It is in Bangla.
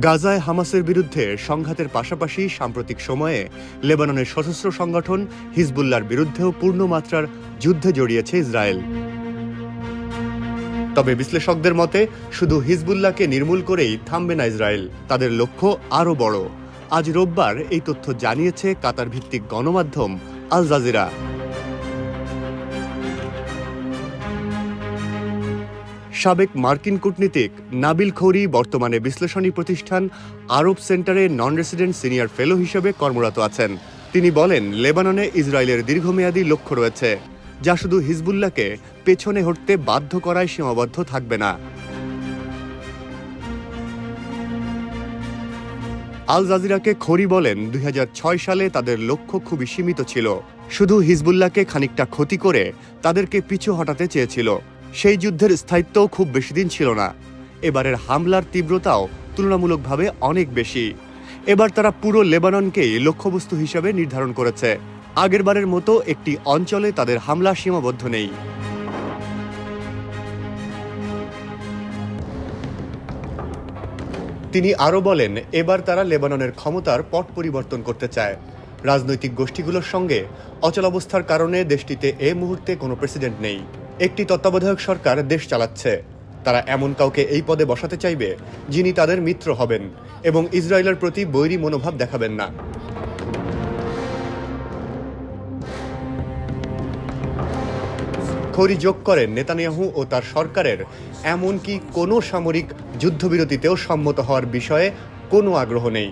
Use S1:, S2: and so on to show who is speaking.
S1: গাজায় হামাসের বিরুদ্ধে সংঘাতের পাশাপাশি সাম্প্রতিক সময়ে লেবাননের সশস্ত্র সংগঠন হিজবুল্লাহর বিরুদ্ধেও পূর্ণমাত্রার যুদ্ধে জড়িয়েছে ইসরায়েল। তবে বিশ্লেষকদের মতে শুধু হিজবুল্লাহকে নির্মূল করেই থামবে না ইসরায়েল, তাদের লক্ষ্য আরও বড়। আজ রোববার এই তথ্য জানিয়েছে কাতার ভিত্তিক গণমাধ্যম আল জাজিরা। সাবেক মার্কিন কূটনীতিক নাবিল খৌরি বর্তমানে বিশ্লেষণী প্রতিষ্ঠান আরব সেন্টারে নন রেসিডেন্ট সিনিয়র ফেলো হিসেবে কর্মরত আছেন। তিনি বলেন, লেবাননে ইসরায়েলের দীর্ঘমেয়াদী লক্ষ্য রয়েছে, যা শুধু হিজবুল্লাহকে পেছনে হটতে বাধ্য করায় সীমাবদ্ধ থাকবে না। আল জাজিরাকে খৌরি বলেন, 2006 সালে তাদের লক্ষ্য খুবই সীমিত ছিল, শুধু হিজবুল্লাহকে খানিকটা ক্ষতি করে তাদেরকে পিছু হটাতে চেয়েছিল। সেই যুদ্ধের স্থায়িত্বও খুব বেশি দিন ছিল না। এবারের হামলার তীব্রতাও তুলনামূলকভাবে অনেক বেশি। এবার তারা পুরো লেবাননকেই লক্ষ্যবস্তু হিসেবে নির্ধারণ করেছে। আগেরবারের মতো একটি অঞ্চলে তাদের হামলা সীমাবদ্ধ নেই। তিনি আরও বলেন, এবার তারা লেবাননের ক্ষমতার পট পরিবর্তন করতে চায়। রাজনৈতিক গোষ্ঠীগুলোর সঙ্গে অচলাবস্থার কারণে দেশটিতে এ মুহূর্তে কোনো প্রেসিডেন্ট নেই। একটি তত্ত্বাবধায়ক সরকার দেশ চালাচ্ছে। তারা এমন কাউকে এই পদে বসাতে চাইবে যিনি তাদের মিত্র হবেন এবং ইসরায়েলের প্রতি বৈরী মনোভাব দেখাবেন না। খৌরি যোগ করেন, নেতানিয়াহু ও তার সরকারের এমনকি কোনো সামরিক যুদ্ধবিরতিতেও সম্মত হওয়ার বিষয়ে কোনো আগ্রহ নেই।